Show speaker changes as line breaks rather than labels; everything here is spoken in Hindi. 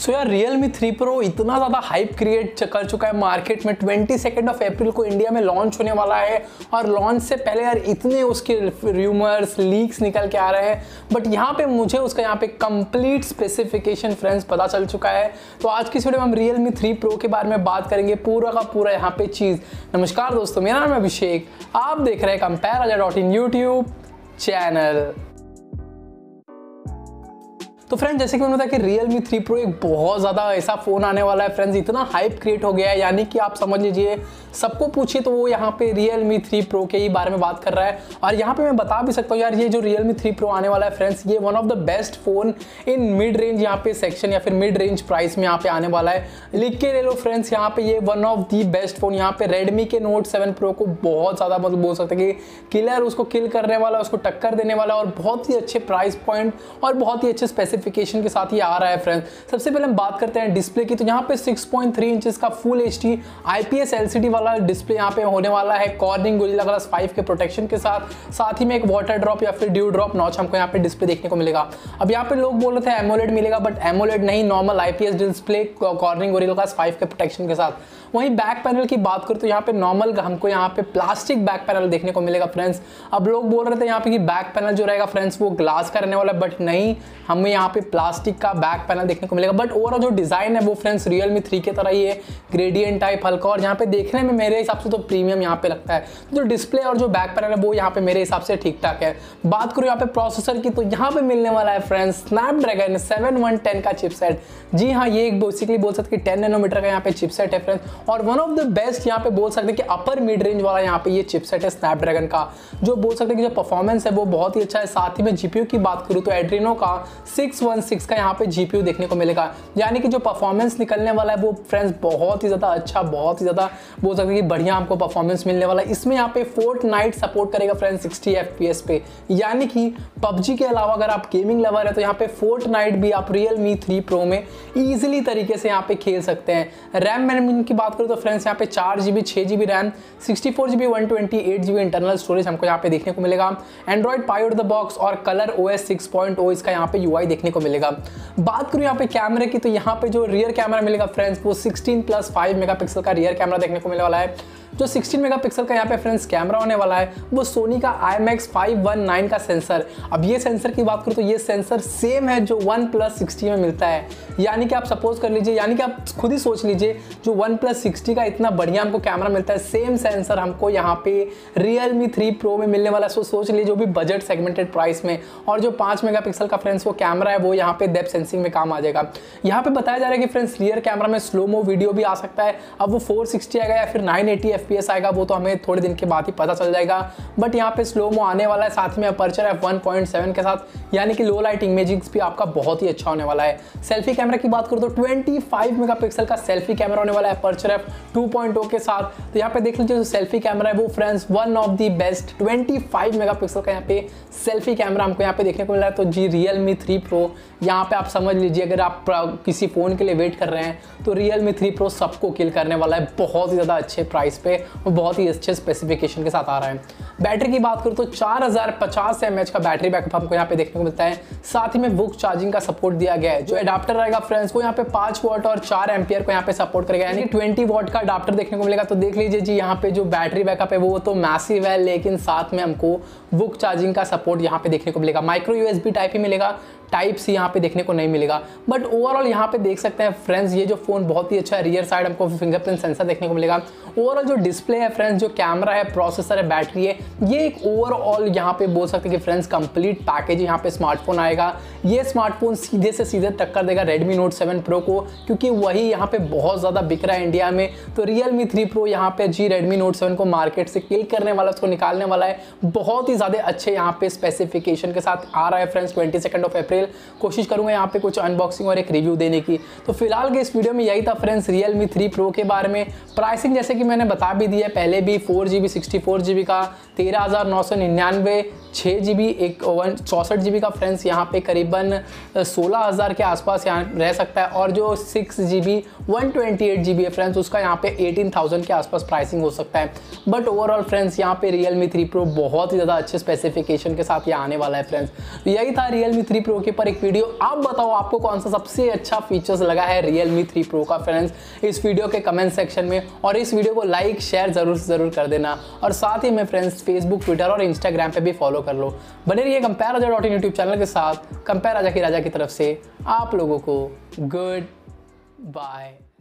सो यार Realme 3 Pro इतना ज़्यादा हाइप क्रिएट कर चुका है मार्केट में। 22 अप्रैल को इंडिया में लॉन्च होने वाला है और लॉन्च से पहले यार इतने उसके रूमर्स लीक्स निकल के आ रहे हैं, बट यहाँ पे मुझे उसका यहाँ पे कंप्लीट स्पेसिफिकेशन फ्रेंड्स पता चल चुका है। तो आज की वीडियो में हम Realme 3 Pro के बारे में बात करेंगे, पूरा का पूरा यहाँ पे चीज़। नमस्कार दोस्तों, मेरा नाम है अभिषेक, आप देख रहे हैं कंपेराजा.in यूट्यूब चैनल। तो फ्रेंड्स, जैसे कि मैंने बताया कि Realme 3 Pro एक बहुत ज़्यादा ऐसा फ़ोन आने वाला है फ्रेंड्स, इतना हाइप क्रिएट हो गया है, यानी कि आप समझ लीजिए सबको पूछिए तो वो यहाँ पे Realme 3 Pro के ही बारे में बात कर रहा है। और यहाँ पे मैं बता भी सकता हूँ यार, ये जो Realme 3 Pro आने वाला है फ्रेंड्स, ये one of the best phone in mid range यहाँ पे सेक्शन या फिर मिड रेंज प्राइस में यहाँ पे आने वाला है। लिख के ले लो फ्रेंड्स, यहाँ पे ये one of the best phone. यहाँ पे Redmi के Note 7 Pro को बहुत ज़्यादा मतलब बोल सकते हैं कि किलर, उसको किल करने वाला, उसको टक्कर देने वाला और बहुत ही अच्छे प्राइस पॉइंट और बहुत ही अच्छे स्पेसिफिकेशन के साथ ये आ रहा है फ्रेंड्स। सबसे पहले हम बात करते हैं डिस्प्ले की। तो यहाँ पे 6.3 इंचेस का फुल HD IPS LCD वाला डिस्प्ले यहाँ पे होने वाला है, कॉर्निंग गोरिल्ला ग्लास 5 के प्रोटेक्शन के साथ ही में एक वाटर ड्रॉप या फिर ड्यू ड्रॉप नॉच हमको यहाँ पे डिस्प्ले देखने को मिलेगा। अब यहाँ पे लोग बोल रहे थे एमोलेड मिलेगा, बट एमोलेड नहीं, normal IPS display cornering gorilla glass 5 के प्रोटेक्शन के साथ। वहीं बैक पैनल की बात करूँ तो यहाँ पे नॉर्मल हमको यहाँ पे प्लास्टिक बैक पैनल देखने को मिलेगा फ्रेंड्स। अब लोग बोल रहे थे यहाँ पे कि बैक पैनल जो रहेगा फ्रेंड्स वो ग्लास का रहने वाला है, बट नहीं, हमें यहाँ पे प्लास्टिक का बैक पैनल देखने को मिलेगा। बट ओवरऑल जो डिज़ाइन है वो फ्रेंड्स Realme 3 की तरह ही है, ग्रेडियंट टाइप हल्का, और यहाँ पे देखने में मेरे हिसाब से तो प्रीमियम यहाँ पे लगता है। जो डिस्प्ले और जो बैक पैनल है वो यहाँ पे मेरे हिसाब से ठीक ठाक है। बात करूँ यहाँ पे प्रोसेसर की, तो यहाँ पे मिलने वाला है फ्रेंड्स स्नैपड्रैगन 7110 का चिपसेट। जी हाँ, ये एक बेसिकली बोल सकते हैं 10 नैनोमीटर का यहाँ पे चिपसेट है फ्रेंड्स, और वन ऑफ द बेस्ट यहाँ पे बोल सकते हैं कि अपर मिड रेंज वाला यहाँ पे ये चिपसेट है स्नैपड्रैगन का, जो बोल सकते हैं कि जो परफॉर्मेंस है वो बहुत ही अच्छा है। साथ ही में जीपीयू की बात करूँ तो एड्रीनो का 616 का यहाँ पे जीपीयू देखने को मिलेगा, यानी कि जो परफॉर्मेंस निकलने वाला है वो फ्रेंड्स बहुत ही ज़्यादा अच्छा, बहुत ही ज़्यादा बोल सकते हैं कि बढ़िया हमको परफॉर्मेंस मिलने वाला है। इसमें यहाँ पे फोर्टनाइट सपोर्ट करेगा फ्रेंड्स 60 FPS पे, यानी कि PUBG के अलावा अगर आप गेमिंग लवर है तो यहाँ पे फोर्टनाइट भी आप Realme 3 Pro में ईजिली तरीके से यहाँ पे खेल सकते हैं। रैम मैनेजमेंट की बात करूँ तो फ्रेंड्स यहाँ पे 4GB 6GB RAM, 64GB 128GB internal storage हमको यहाँ पे देखने को मिलेगा। Android pi out the box और कलर OS 6.0 इसका यहाँ पे UI देखने को मिलेगा। बात करूँ यहाँ पे कैमरे की, तो यहाँ पे जो रियर कैमरा मिलेगा फ्रेंड्स वो 16+5 मेगापिक्सल का रियर कैमरा देखने को मिलने वाला है। जो 16 मेगापिक्सल का यहाँ पे फ्रेंड्स कैमरा होने वाला है वो सोनी का IMX519 का सेंसर। अब ये सेंसर की बात करूँ तो ये सेंसर सेम है जो OnePlus 60 में मिलता है, यानी कि आप सपोज कर लीजिए, यानी कि आप खुद ही सोच लीजिए, जो OnePlus 60 का इतना बढ़िया हमको कैमरा मिलता है, सेम सेंसर हमको यहाँ पे Realme 3 Pro में मिलने वाला है। सो सोच लीजिए जो भी बजट सेगमेंटेड प्राइस में, और जो 5 मेगापिक्सल का फ्रेंड्स वो कैमरा है वो यहाँ पे डेप्थ सेंसिंग में काम आ जाएगा। यहाँ पे बताया जा रहा है कि फ्रेंड्स रियर कैमरा में स्लोमो वीडियो भी आ सकता है। अब वो 460 आएगा या फिर 980 FPS आएगा वो तो हमें थोड़े दिन के बाद ही पता चल जाएगा, बट यहाँ पे स्लोमो आने वाला है। साथ में अपर्चर f1.7 के साथ, यानी कि लो लाइट इमेजिंग्स भी आपका बहुत ही अच्छा होने वाला है। सेल्फी कैमरा की बात करूँ तो 25 मेगापिक्सल का सेल्फी कैमरा होने वाला है अपर्चर f2.0 के साथ। तो यहाँ पे देख लीजिए जो सेल्फी कैमरा है वो friends one of the best 25 megapixel का यहाँ पे सेल्फी कैमरा हमको यहाँ पे देखने को मिल रहा है। तो जी Realme 3 Pro यहाँ पे आप समझ लीजिए, अगर आप किसी फ़ोन के लिए वेट कर रहे हैं तो Realme 3 Pro सबको किल करने वाला है, बहुत ही ज़्यादा अच्छे प्राइस पे और बहुत ही अच्छे स्पेसिफिकेशन के साथ आ रहा है। बैटरी की बात करूँ तो 4050 mAh का बैटरी बैकअप हमको यहाँ पे देखने को मिलता है। साथ ही में वूक चार्जिंग का सपोर्ट दिया गया है। जो एडाप्टर रहेगा फ्रेंड्स वो यहाँ पे 5 वाट और 4 एम्पियर को यहाँ पे सपोर्ट करेगा, यानी 20 वाट का अडाप्टर देखने को मिलेगा। तो देख लीजिए जी, यहाँ पे जो बैटरी बैकअप है वो तो मैसिव है, लेकिन साथ में हमको वूक चार्जिंग का सपोर्ट यहाँ पे देखने को मिलेगा। माइक्रो USB टाइप ही मिलेगा, टाइप सी यहाँ पे देखने को नहीं मिलेगा। बट ओवरऑल यहाँ पे देख सकते हैं फ्रेंड्स, ये जो फोन बहुत ही अच्छा है। रियर साइड हमको फिंगरप्रिंट सेंसर देखने को मिलेगा। ओवरऑल जो डिस्प्ले है फ्रेंड्स, जो कैमरा है, प्रोसेसर है, बैटरी है, ये एक ओवरऑल यहाँ पे बोल सकते हैं कि फ्रेंड्स कंप्लीट पैकेज यहाँ पे स्मार्टफोन आएगा। ये स्मार्टफोन सीधे से सीधे टक्कर देगा Redmi Note 7 Pro को, क्योंकि वही यहाँ पे बहुत ज़्यादा बिक रहा है इंडिया में। तो Realme 3 Pro यहाँ पे जी Redmi Note 7 को मार्केट से किल करने वाला, उसको निकालने वाला है। बहुत ही ज़्यादा अच्छे यहाँ पे स्पेसिफिकेशन के साथ आ रहा है फ्रेंड्स 22 अप्रैल। कोशिश करूँगा यहाँ पे कुछ अनबॉक्सिंग और एक रिव्यू देने की। तो फिलहाल के इस वीडियो में यही था फ्रेंड्स Realme 3 Pro के बारे में। प्राइसिंग जैसे कि मैंने बता भी दिया पहले भी, 4GB 64GB का 13,999, 6GB 64GB का फ्रेंड्स यहाँ पे करीबन 16,000 के आसपास यहाँ रह सकता है, और जो 6GB 128GB है फ्रेंड्स उसका यहाँ पे 18,000 के आसपास प्राइसिंग हो सकता है। बट ओवरऑल फ्रेंड्स यहाँ पे Realme 3 Pro बहुत ही ज़्यादा अच्छे स्पेसिफिकेशन के साथ ये आने वाला है फ्रेंड्स। तो यही था Realme 3 Pro के ऊपर एक वीडियो। आप बताओ आपको कौन सा सबसे अच्छा फीचर्स लगा है Realme 3 Pro का फ्रेंड्स, इस वीडियो के कमेंट सेक्शन में। और इस वीडियो को लाइक शेयर जरूर कर देना। और साथ ही में फ्रेंड्स फेसबुक, ट्विटर और इंस्टाग्राम पे भी फॉलो कर लो। बने रहिए कंपेयरराजा यूट्यूब चैनल के साथ। कंपेयरराजा की तरफ से आप लोगों को गुड बाय।